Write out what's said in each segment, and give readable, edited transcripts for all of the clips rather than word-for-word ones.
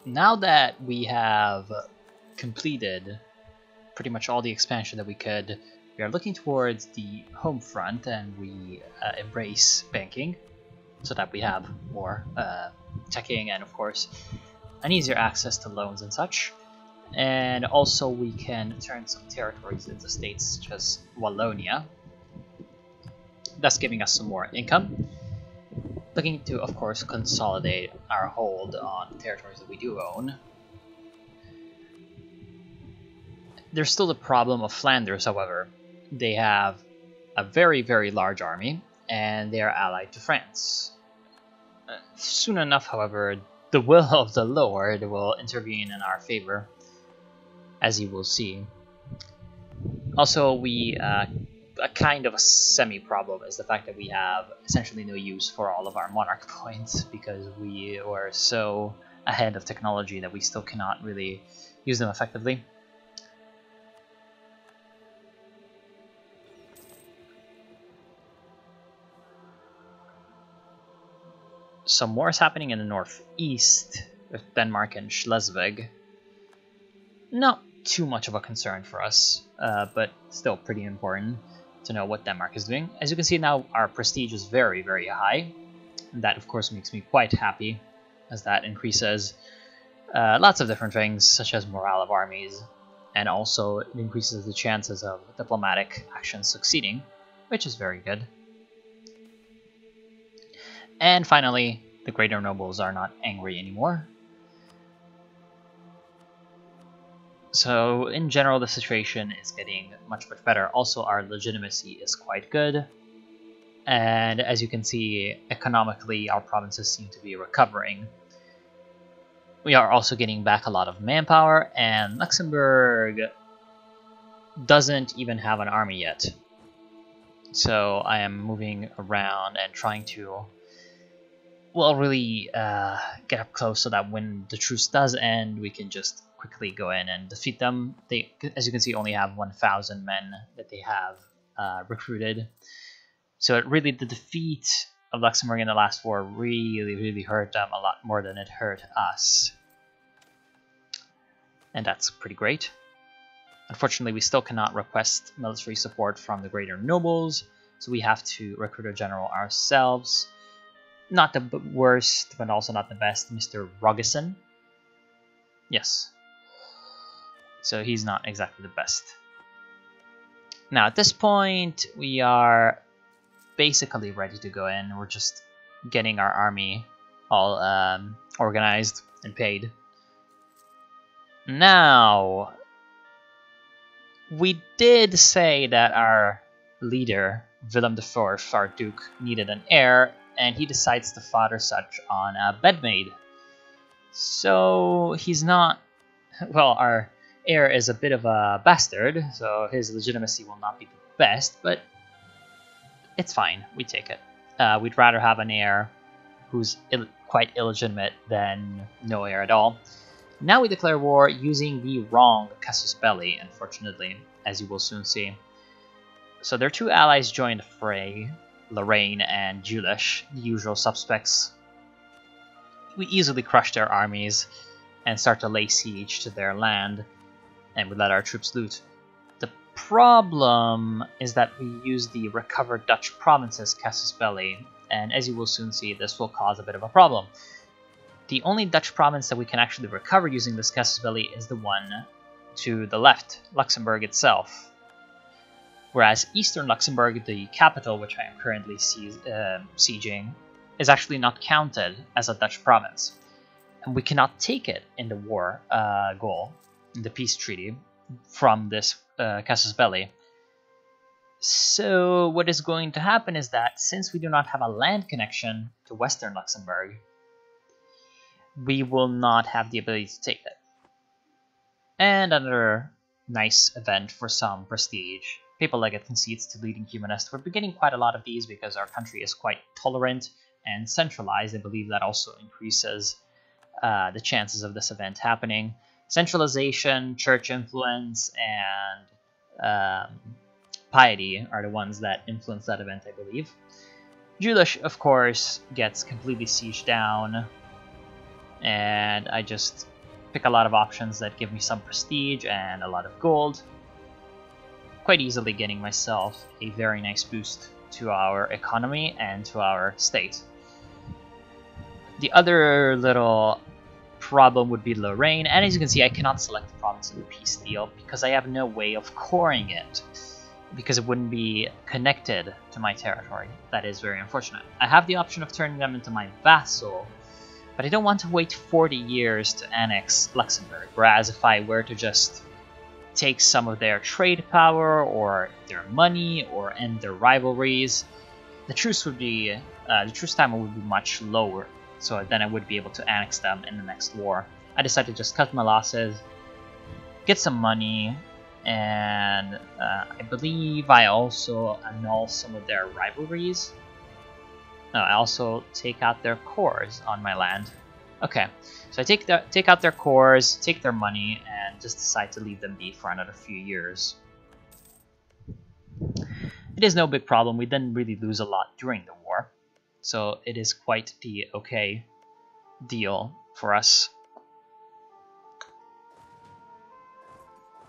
now that we have completed pretty much all the expansion that we could, we are looking towards the home front, and we embrace banking so that we have more teching and of course an easier access to loans and such. And also we can turn some territories into states such as Wallonia, thus giving us some more income. Looking to, of course, consolidate our hold on territories that we do own. There's still the problem of Flanders, however. They have a very, very large army, and they are allied to France. Soon enough, however, the will of the Lord will intervene in our favor, as you will see. Also, a kind of a semi-problem is the fact that we have essentially no use for all of our monarch points, because we are so ahead of technology that we still cannot really use them effectively. Some more is happening in the northeast with Denmark and Schleswig. Not too much of a concern for us, but still pretty important to know what Denmark is doing. As you can see now, our prestige is very, very high. And that, of course, makes me quite happy, as that increases lots of different things, such as morale of armies, and also it increases the chances of diplomatic actions succeeding, which is very good. And finally, the greater nobles are not angry anymore. So in general, the situation is getting much, much better. Also, our legitimacy is quite good. And as you can see, economically, our provinces seem to be recovering. We are also getting back a lot of manpower, and Luxembourg doesn't even have an army yet. So I am moving around and trying to, well, really get up close so that when the truce does end, we can just quickly go in and defeat them. They, as you can see, only have 1,000 men that they have recruited. So it really, the defeat of Luxembourg in the last war really hurt them a lot more than it hurt us. And that's pretty great. Unfortunately, we still cannot request military support from the greater nobles, so we have to recruit a general ourselves. Not the worst, but also not the best, Mr. Rogeson. Yes. So he's not exactly the best. Now at this point, we are basically ready to go in. We're just getting our army all organized and paid. Now, we did say that our leader, Willem IV, our duke, needed an heir, and he decides to father such on a bedmaid. So he's not, well, our heir is a bit of a bastard, so his legitimacy will not be the best, but it's fine, we take it. We'd rather have an heir who's quite illegitimate than no heir at all. Now we declare war using the wrong casus belli, unfortunately, as you will soon see. So their two allies joined the fray, Lorraine and Jülich, the usual suspects. We easily crush their armies and start to lay siege to their land, and we let our troops loot. The problem is that we use the recovered Dutch provinces casus belli, and as you will soon see, this will cause a bit of a problem. The only Dutch province that we can actually recover using this casus belli is the one to the left, Luxembourg itself. Whereas Eastern Luxembourg, the capital, which I am currently sieging, is actually not counted as a Dutch province. And we cannot take it in the war goal, in the peace treaty, from this casus belli. So what is going to happen is that since we do not have a land connection to Western Luxembourg, we will not have the ability to take it. And another nice event for some prestige. Papal-legate concedes to leading humanist. We're beginning quite a lot of these because our country is quite tolerant and centralized. I believe that also increases the chances of this event happening. Centralization, church influence, and piety are the ones that influence that event, I believe. Jülich, of course, gets completely sieged down, and I just pick a lot of options that give me some prestige and a lot of gold, quite easily getting myself a very nice boost to our economy and to our state. The other little problem would be Lorraine, and as you can see, I cannot select the province of the peace deal because I have no way of coring it, because it wouldn't be connected to my territory. That is very unfortunate. I have the option of turning them into my vassal, but I don't want to wait 40 years to annex Luxembourg, whereas if I were to just take some of their trade power or their money or end their rivalries, the truce time would be much lower, so then I would be able to annex them in the next war. I decided to just cut my losses, get some money, and I believe I also annul some of their rivalries. I also take out their cores on my land. Okay, so I take out their cores, take their money, and just decide to leave them be for another few years. It is no big problem. We didn't really lose a lot during the war, so it is quite the okay deal for us.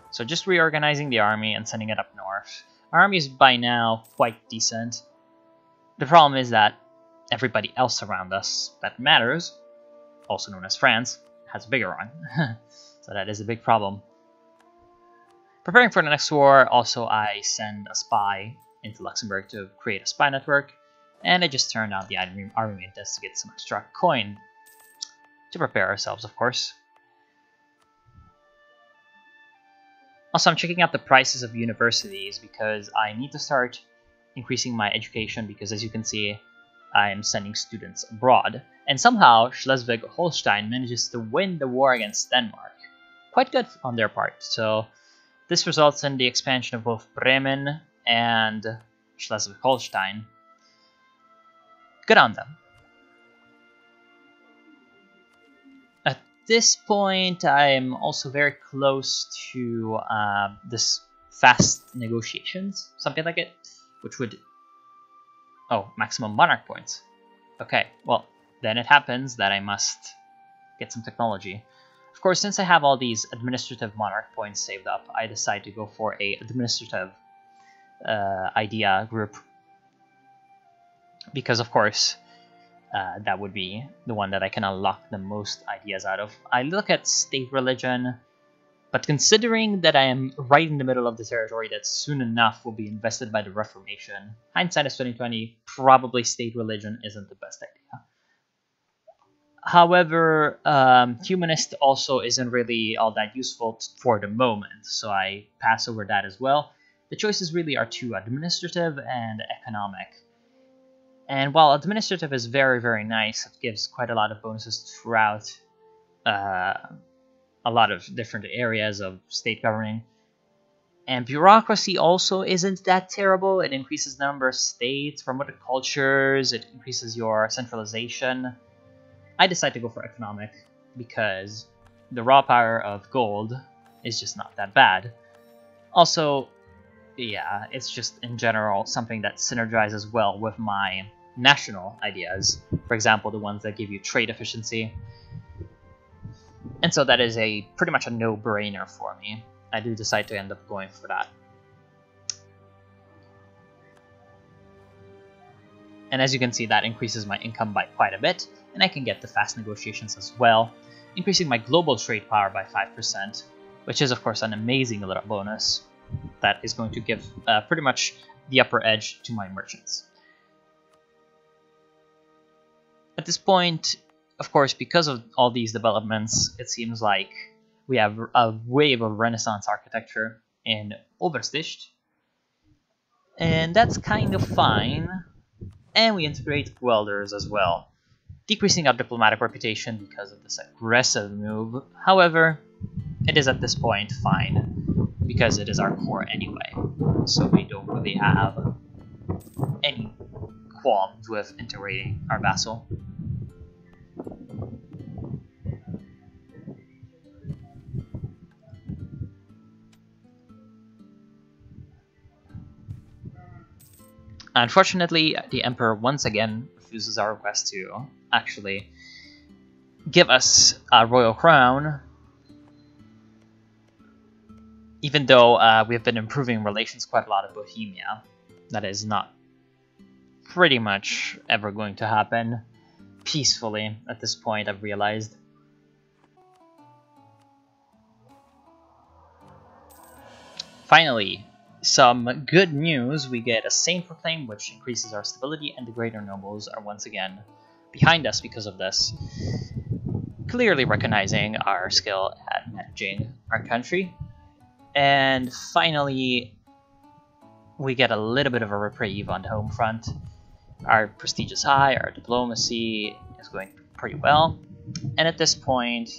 So just reorganizing the army and sending it up north. Our army is by now quite decent. The problem is that everybody else around us that matters, also known as France, has a bigger one. So that is a big problem. Preparing for the next war, also I send a spy into Luxembourg to create a spy network, and I just turned on the army maintenance to get some extra coin to prepare ourselves, of course. Also, I'm checking out the prices of universities because I need to start increasing my education because, as you can see, I am sending students abroad. And somehow, Schleswig-Holstein manages to win the war against Denmark. Quite good on their part. So this results in the expansion of both Bremen and Schleswig-Holstein. Good on them. At this point, I'm also very close to this fast negotiations, something like it, which would... Oh, maximum monarch points. Okay, well, then it happens that I must get some technology. Of course, since I have all these administrative monarch points saved up, I decide to go for a administrative idea group. Because, of course, that would be the one that I can unlock the most ideas out of. I look at state religion, but considering that I am right in the middle of the territory that soon enough will be invested by the Reformation, hindsight is 2020, probably state religion isn't the best idea. However, humanist also isn't really all that useful for the moment, so I pass over that as well. The choices really are two, administrative and economic. And while administrative is very, very nice, it gives quite a lot of bonuses throughout a lot of different areas of state governing. And bureaucracy also isn't that terrible. It increases the number of states, promoted cultures, it increases your centralization. I decide to go for economic because the raw power of gold is just not that bad. Also, yeah, it's just in general something that synergizes well with my national ideas. For example, the ones that give you trade efficiency. And so that is pretty much a no-brainer for me. I do decide to end up going for that. And as you can see, that increases my income by quite a bit, and I can get the fast negotiations as well, increasing my global trade power by 5%, which is of course an amazing little bonus that is going to give pretty much the upper edge to my merchants. At this point, of course, because of all these developments, it seems like we have a wave of Renaissance architecture in Oversticht, and that's kind of fine. And we integrate welders as well, decreasing our diplomatic reputation because of this aggressive move. However, it is at this point fine, because it is our core anyway, so we don't really have any qualms with integrating our vassal. Unfortunately, the Emperor once again refuses our request to actually give us a royal crown, even though we've been improving relations quite a lot with Bohemia. That is not pretty much ever going to happen peacefully at this point, I've realized. Finally, some good news. We get a Saint proclaimed, which increases our stability, and the greater nobles are once again behind us because of this, clearly recognizing our skill at managing our country. And finally, we get a little bit of a reprieve on the home front. Our prestige is high, our diplomacy is going pretty well, and at this point,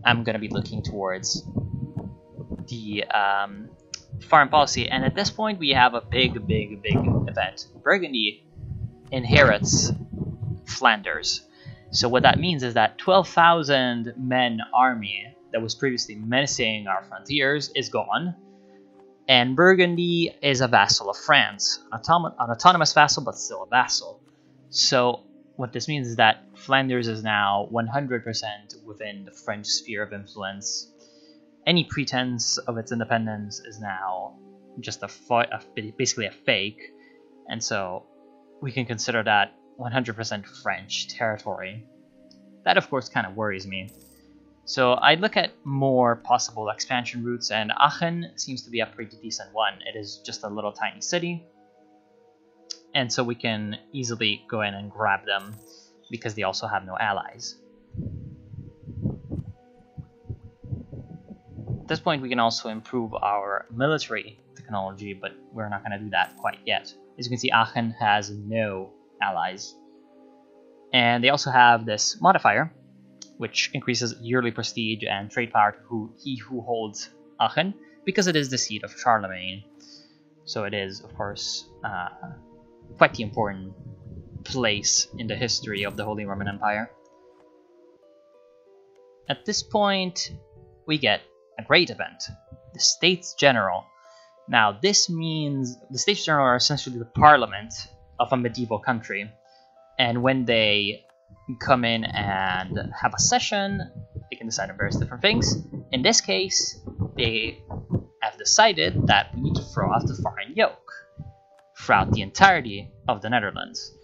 I'm going to be looking towards the foreign policy, and at this point we have a big event. Burgundy inherits Flanders. So what that means is that 12,000 men army that was previously menacing our frontiers is gone, and Burgundy is a vassal of France, an autonomous vassal, but still a vassal. So what this means is that Flanders is now 100% within the French sphere of influence. Any pretense of its independence is now just basically a fake, and so we can consider that 100% French territory. That, of course, kind of worries me. So I look at more possible expansion routes, and Aachen seems to be a pretty decent one. It is just a little tiny city, and so we can easily go in and grab them because they also have no allies. At this point, we can also improve our military technology, but we're not going to do that quite yet. As you can see, Aachen has no allies. And they also have this modifier, which increases yearly prestige and trade power to he who holds Aachen, because it is the seat of Charlemagne. So it is, of course, quite the important place in the history of the Holy Roman Empire. At this point, we get a great event, the States General. Now, this means the States General are essentially the parliament of a medieval country, and when they come in and have a session, they can decide on various different things. In this case, they have decided that we need to throw off the foreign yoke throughout the entirety of the Netherlands.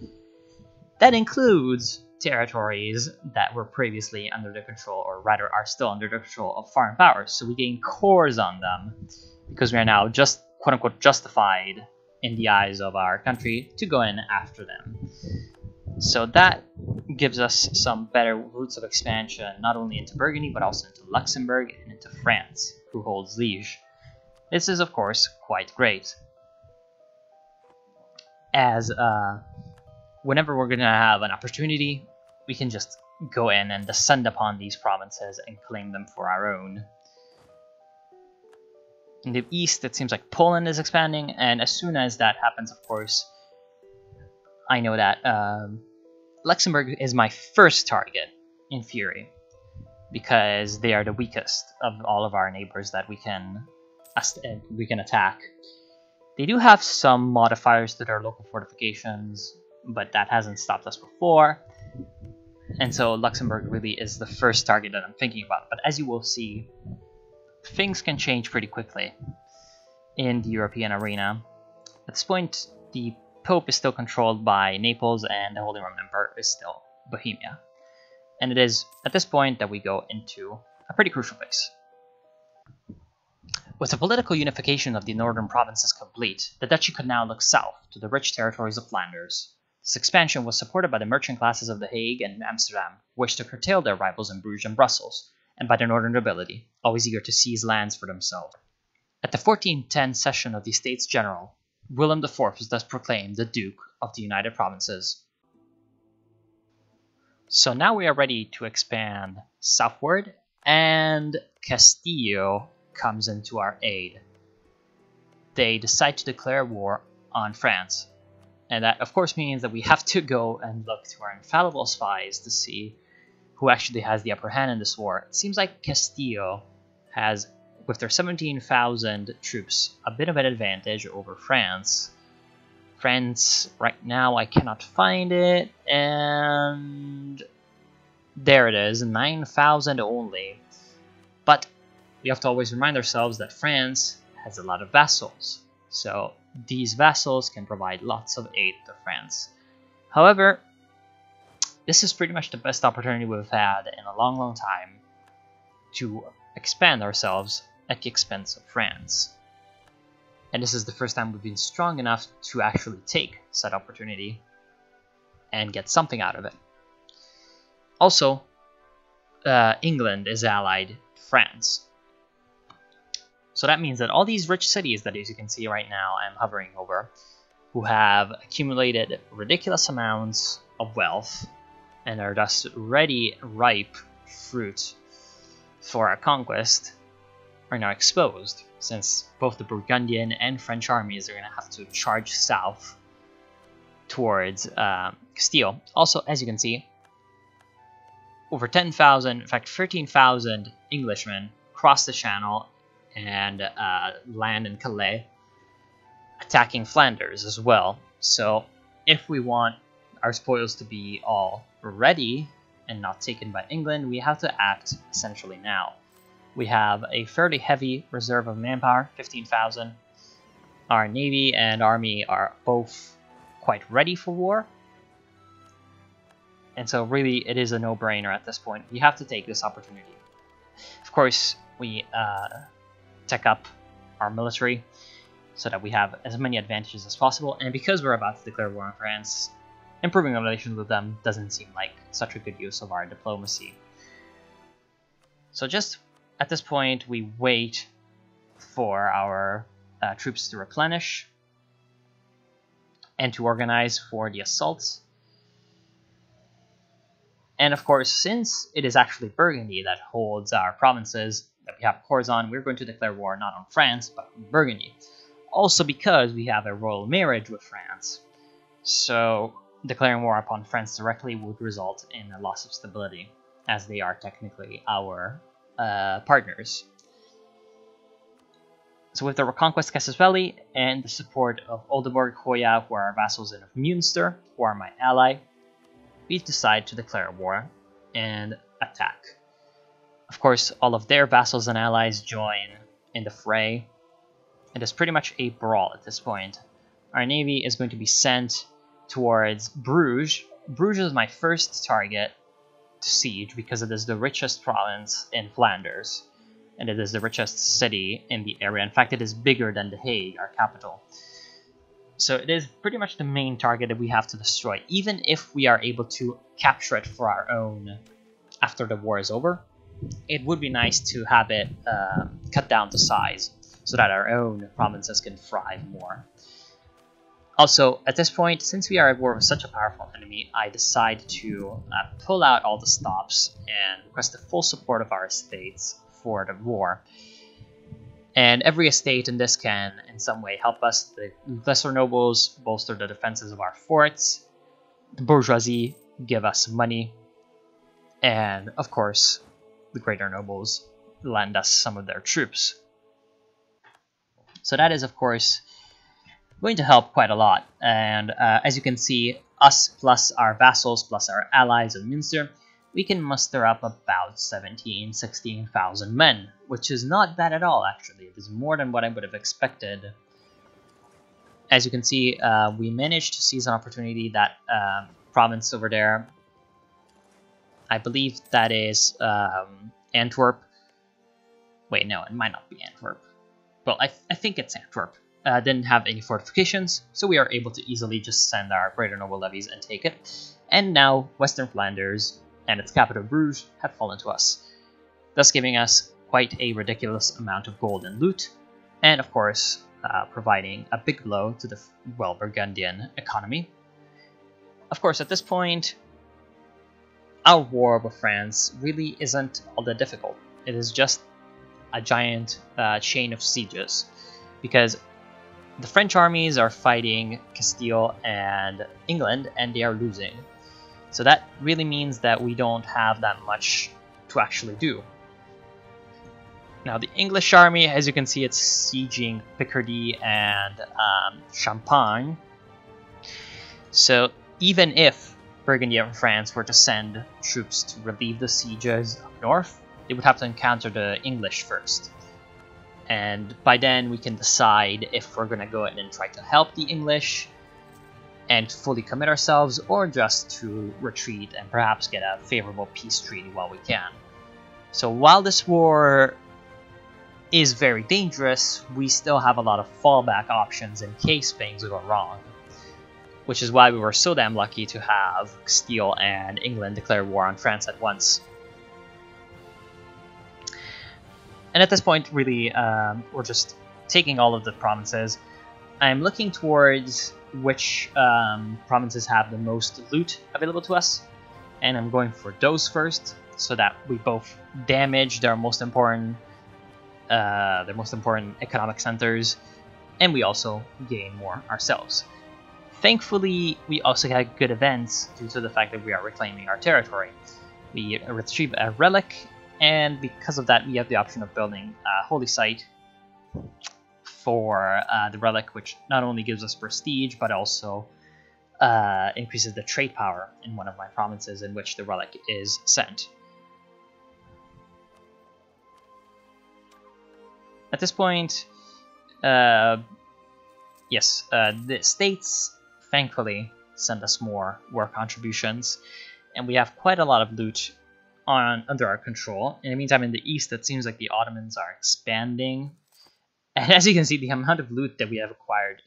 That includes territories that were previously under the control, or rather are still under the control of foreign powers. So we gain cores on them because we are now just quote-unquote justified in the eyes of our country to go in after them. So that gives us some better routes of expansion, not only into Burgundy but also into Luxembourg and into France, who holds Liege. This is, of course, quite great, as whenever we're going to have an opportunity, we can just go in and descend upon these provinces and claim them for our own. In the east, it seems like Poland is expanding, and as soon as that happens, of course, I know that Luxembourg is my first target, in theory, because they are the weakest of all of our neighbors that we can attack. They do have some modifiers to their local fortifications, but that hasn't stopped us before, and so Luxembourg really is the first target that I'm thinking about. But as you will see, things can change pretty quickly in the European arena. At this point, the Pope is still controlled by Naples, and the Holy Roman Empire is still Bohemia. And it is at this point that we go into a pretty crucial phase. With the political unification of the northern provinces complete, the duchy could now look south to the rich territories of Flanders. This expansion was supported by the merchant classes of The Hague and Amsterdam, who wished to curtail their rivals in Bruges and Brussels, and by the northern nobility, always eager to seize lands for themselves. At the 1410 session of the States General, William IV was thus proclaimed the Duke of the United Provinces. So now we are ready to expand southward, and Castillo comes into our aid. They decide to declare war on France, and that of course means that we have to go and look to our infallible spies to see who actually has the upper hand in this war. It seems like Castillo has, with their 17,000 troops, a bit of an advantage over France. France, right now, I cannot find it, and there it is, 9,000 only. But we have to always remind ourselves that France has a lot of vassals, so these vassals can provide lots of aid to France. However, this is pretty much the best opportunity we've had in a long time to expand ourselves at the expense of France. And this is the first time we've been strong enough to actually take said opportunity and get something out of it. Also, England is allied to France. So that means that all these rich cities that, as you can see right now, I'm hovering over, who have accumulated ridiculous amounts of wealth and are thus ready, ripe fruit for our conquest, are now exposed, since both the Burgundian and French armies are going to have to charge south towards Castile. Also, as you can see, over 10,000, in fact 13,000 Englishmen cross the Channel and land in Calais, attacking Flanders as well. So if we want our spoils to be all ready and not taken by England, we have to act essentially now. We have a fairly heavy reserve of manpower, 15,000. Our navy and army are both quite ready for war. And so really it is a no-brainer at this point. We have to take this opportunity. Of course, we tech up our military so that we have as many advantages as possible. And because we're about to declare war on France, improving our relations with them doesn't seem like such a good use of our diplomacy. So just at this point, we wait for our troops to replenish and to organize for the assault. And of course, since it is actually Burgundy that holds our provinces that we have cores on, we're going to declare war not on France, but on Burgundy. Also because we have a royal marriage with France. So declaring war upon France directly would result in a loss of stability, as they are technically our partners. So with the reconquest Cassavelli and the support of Oldenburg, Hoya, who are our vassals, and of Münster, who are my ally, we decide to declare war and attack. Of course, all of their vassals and allies join in the fray. It is pretty much a brawl at this point. Our navy is going to be sent towards Bruges. Bruges is my first target to siege because it is the richest province in Flanders, and it is the richest city in the area. In fact, it is bigger than The Hague, our capital. So it is pretty much the main target that we have to destroy, even if we are able to capture it for our own after the war is over. It would be nice to have it cut down to size so that our own provinces can thrive more. Also, at this point, since we are at war with such a powerful enemy, I decide to pull out all the stops and request the full support of our estates for the war. And every estate in this can, in some way, help us. The lesser nobles bolster the defenses of our forts, the bourgeoisie give us money, and, of course, the greater nobles lend us some of their troops. So that is, of course, going to help quite a lot. And as you can see, us plus our vassals plus our allies of Münster, we can muster up about 16,000 men, which is not bad at all, actually. It is more than what I would have expected. As you can see, we managed to seize an opportunity. That province over there, I believe that is Antwerp. Wait, no, it might not be Antwerp. Well, I think it's Antwerp. Didn't have any fortifications, so we are able to easily just send our greater noble levies and take it. And now Western Flanders and its capital Bruges have fallen to us, thus giving us quite a ridiculous amount of gold and loot, and of course providing a big blow to the Burgundian economy. Of course, at this point, our war with France really isn't all that difficult. It is just a giant chain of sieges, because the French armies are fighting Castile and England, and they are losing. So that really means that we don't have that much to actually do. Now, the English army, as you can see, it's sieging Picardy and Champagne. So even if Burgundy and France were to send troops to relieve the sieges up north, they would have to encounter the English first. And by then we can decide if we're going to go ahead and try to help the English and fully commit ourselves, or just to retreat and perhaps get a favorable peace treaty while we can. So while this war is very dangerous, we still have a lot of fallback options in case things go wrong. Which is why we were so damn lucky to have Castile and England declare war on France at once. And at this point, really, we're just taking all of the provinces. I'm looking towards which provinces have the most loot available to us, and I'm going for those first, so that we both damage their most important economic centers, and we also gain more ourselves. Thankfully, we also had good events due to the fact that we are reclaiming our territory. We retrieve a relic, and because of that, we have the option of building a holy site for the relic, which not only gives us prestige, but also increases the trade power in one of my provinces in which the relic is sent. At this point, the states thankfully send us more war contributions, and we have quite a lot of loot under our control. In the meantime, in the east, it seems like the Ottomans are expanding. And as you can see, the amount of loot that we have acquired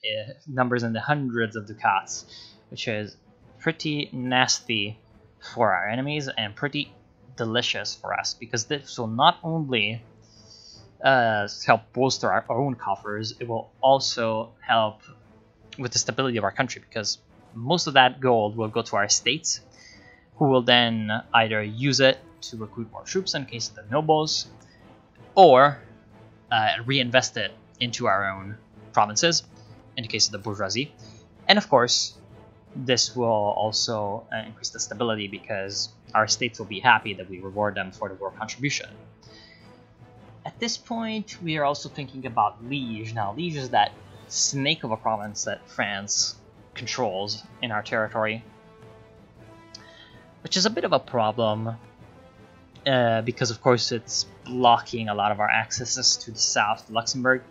numbers in the hundreds of ducats, which is pretty nasty for our enemies and pretty delicious for us, because this will not only help bolster our own coffers, it will also help with the stability of our country, because most of that gold will go to our states, who will then either use it to recruit more troops in case of the nobles, or reinvest it into our own provinces in the case of the bourgeoisie. And of course, this will also increase the stability, because our states will be happy that we reward them for the war contribution. At this point, we are also thinking about Liege. Now, Liege is that snake of a province that France controls in our territory, which is a bit of a problem, because of course it's blocking a lot of our accesses to the south, to Luxembourg.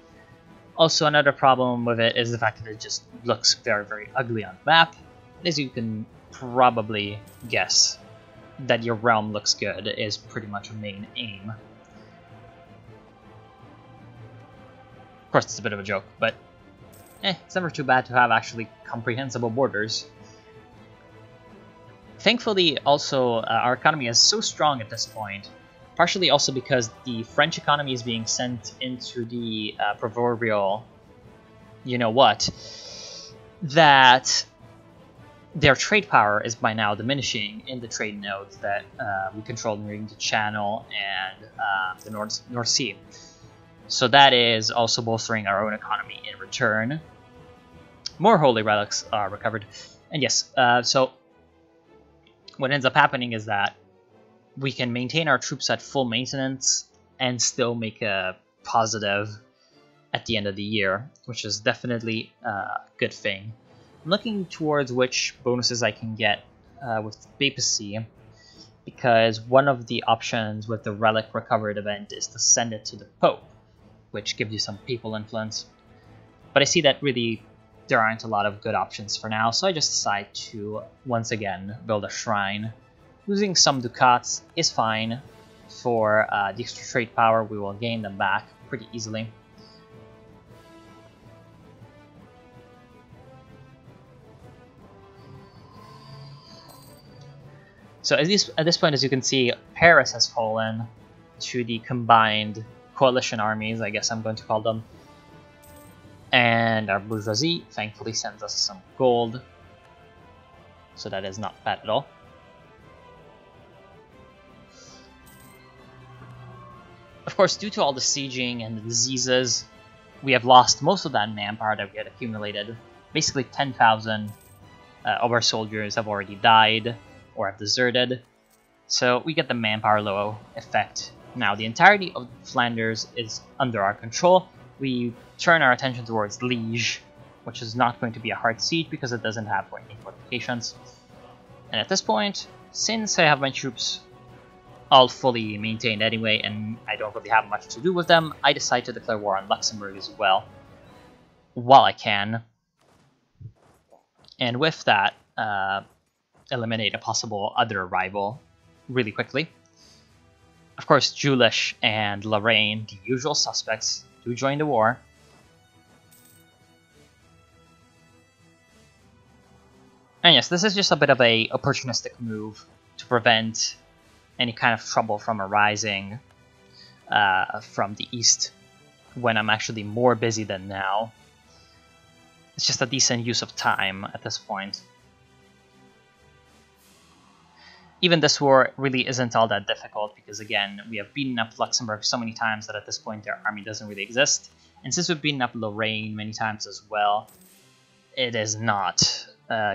Also, another problem with it is the fact that it just looks very, very ugly on the map. As you can probably guess, that your realm looks good is pretty much a main aim. Of course, it's a bit of a joke, but it's never too bad to have actually comprehensible borders. Thankfully, also, our economy is so strong at this point, partially also because the French economy is being sent into the proverbial you-know-what, that their trade power is by now diminishing in the trade nodes that we control near the Channel and the North Sea. So that is also bolstering our own economy in return. More holy relics are recovered. And yes, so what ends up happening is that we can maintain our troops at full maintenance and still make a positive at the end of the year, which is definitely a good thing. I'm looking towards which bonuses I can get with papacy, because one of the options with the relic recovered event is to send it to the Pope, which gives you some papal influence. But I see that really there aren't a lot of good options for now, so I just decide to once again build a shrine. Losing some ducats is fine. For the extra trade power, we will gain them back pretty easily. So at this point, as you can see, Paris has fallen to the combined coalition armies, I guess I'm going to call them. And our bourgeoisie thankfully sends us some gold, so that is not bad at all. Of course, due to all the sieging and the diseases, we have lost most of that manpower that we had accumulated. Basically 10,000 of our soldiers have already died or have deserted, so we get the manpower low effect. Now, the entirety of Flanders is under our control. We turn our attention towards Liege, which is not going to be a hard siege because it doesn't have any fortifications. And at this point, since I have my troops all fully maintained anyway, and I don't really have much to do with them, I decide to declare war on Luxembourg as well, while I can. And with that, eliminate a possible other rival really quickly. Of course, Jülich and Lorraine, the usual suspects, do join the war. And yes, this is just a bit of a opportunistic move to prevent any kind of trouble from arising from the east when I'm actually more busy than now. It's just a decent use of time at this point. Even this war really isn't all that difficult because, again, we have beaten up Luxembourg so many times that at this point their army doesn't really exist. And since we've beaten up Lorraine many times as well, it is not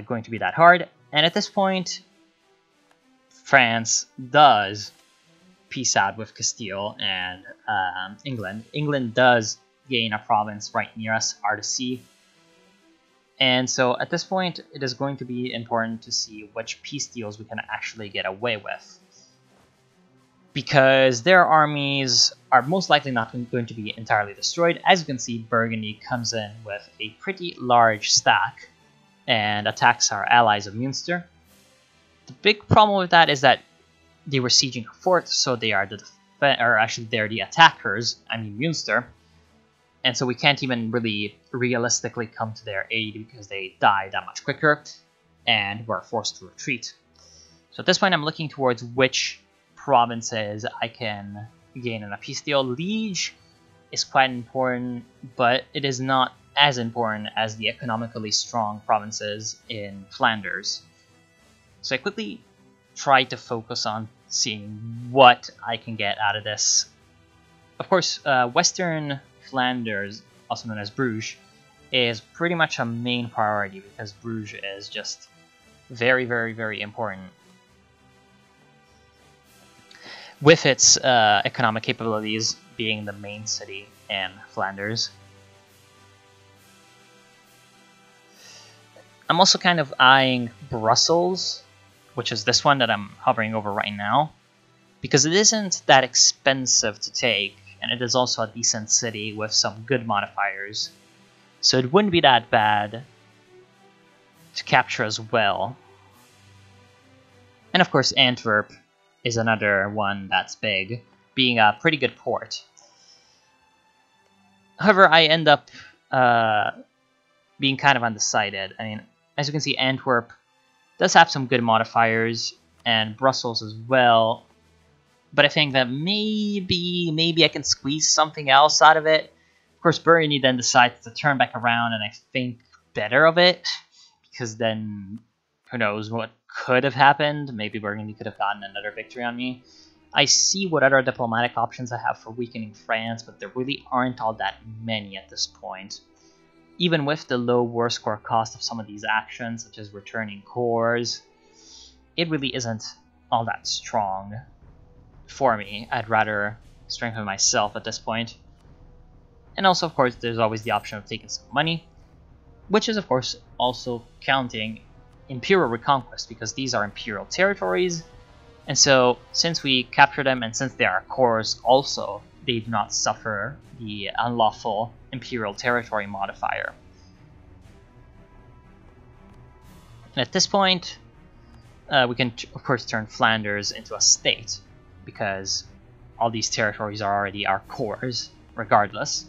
going to be that hard. And at this point, France does peace out with Castile and England. England does gain a province right near us, Ardersier. And so at this point, it is going to be important to see which peace deals we can actually get away with. Because their armies are most likely not going to be entirely destroyed. As you can see, Burgundy comes in with a pretty large stack and attacks our allies of Munster. The big problem with that is that they were sieging a fort, so they are they're the attackers, I mean Munster. And so we can't even really realistically come to their aid because they die that much quicker, and we're forced to retreat. So at this point, I'm looking towards which provinces I can gain in a peace deal. Liege is quite important, but it is not as important as the economically strong provinces in Flanders. So I quickly try to focus on seeing what I can get out of this. Of course, Western Flanders, also known as Bruges, is pretty much a main priority because Bruges is just very, very, very important. With its economic capabilities being the main city in Flanders. I'm also kind of eyeing Brussels, which is this one that I'm hovering over right now, because it isn't that expensive to take, and it is also a decent city with some good modifiers, so it wouldn't be that bad to capture as well. And of course Antwerp is another one that's big, being a pretty good port. However, I end up being kind of undecided. I mean, as you can see, Antwerp does have some good modifiers, and Brussels as well. But I think that maybe I can squeeze something else out of it. Of course, Burgundy then decides to turn back around, and I think better of it, because then who knows what could have happened. Maybe Burgundy could have gotten another victory on me. I see what other diplomatic options I have for weakening France, but there really aren't all that many at this point. Even with the low war score cost of some of these actions, such as returning cores, it really isn't all that strong for me. I'd rather strengthen myself at this point. And also, of course, there's always the option of taking some money, which is, of course, also counting Imperial Reconquest, because these are Imperial territories, and so since we capture them and since they are cores also, they do not suffer the unlawful Imperial territory modifier. And at this point, we can, of course, turn Flanders into a state, because all these territories are already our cores, regardless.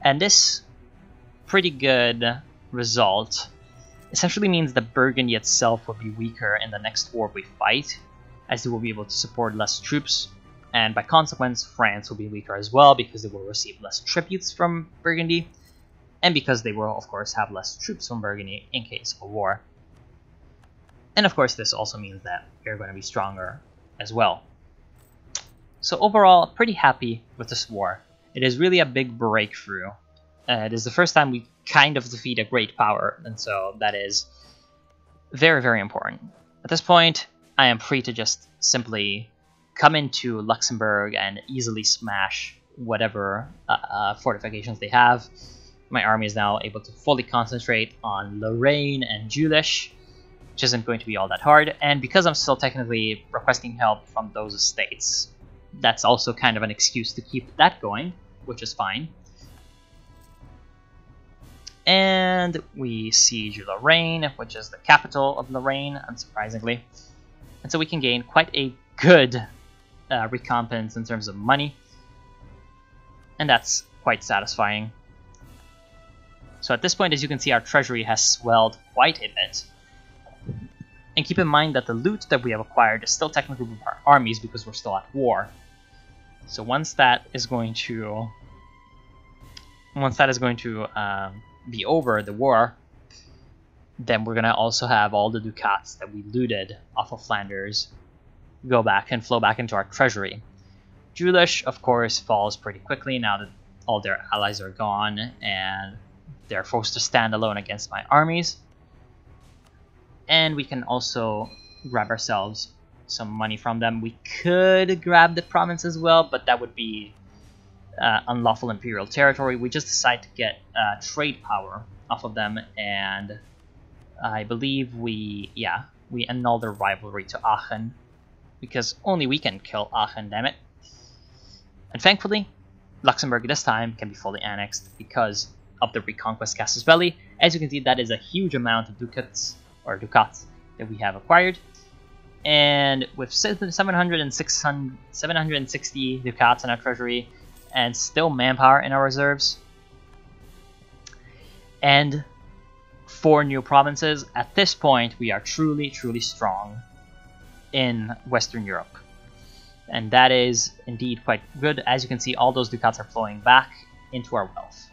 And this pretty good result essentially means that Burgundy itself will be weaker in the next war we fight, as they will be able to support less troops, and by consequence, France will be weaker as well, because they will receive less tributes from Burgundy, and because they will, of course, have less troops from Burgundy in case of a war. And of course, this also means that we're going to be stronger as well. So overall, pretty happy with this war. It is really a big breakthrough. It is the first time we kind of defeat a great power, and so that is very, very important. At this point, I am free to just simply come into Luxembourg and easily smash whatever fortifications they have. My army is now able to fully concentrate on Lorraine and Jülich, which isn't going to be all that hard. And because I'm still technically requesting help from those estates, that's also kind of an excuse to keep that going, which is fine. And we siege Lorraine, which is the capital of Lorraine, unsurprisingly. And so we can gain quite a good recompense in terms of money. And that's quite satisfying. So at this point, as you can see, our treasury has swelled quite a bit. And keep in mind that the loot that we have acquired is still technically with our armies because we're still at war. So once that is going to be over, the war, then we're gonna also have all the ducats that we looted off of Flanders go back and flow back into our treasury. Julish, of course, falls pretty quickly now that all their allies are gone and they're forced to stand alone against my armies. And we can also grab ourselves some money from them. We could grab the province as well, but that would be unlawful imperial territory. We just decide to get trade power off of them, and I believe we annul their rivalry to Aachen, because only we can kill Aachen, damn it. And thankfully, Luxembourg this time can be fully annexed because of the Reconquest Casus Belli. As you can see, that is a huge amount of ducats that we have acquired. And with 760 ducats in our treasury, and still manpower in our reserves, and 4 new provinces, at this point we are truly, truly strong in Western Europe. And that is indeed quite good. As you can see, all those ducats are flowing back into our wealth.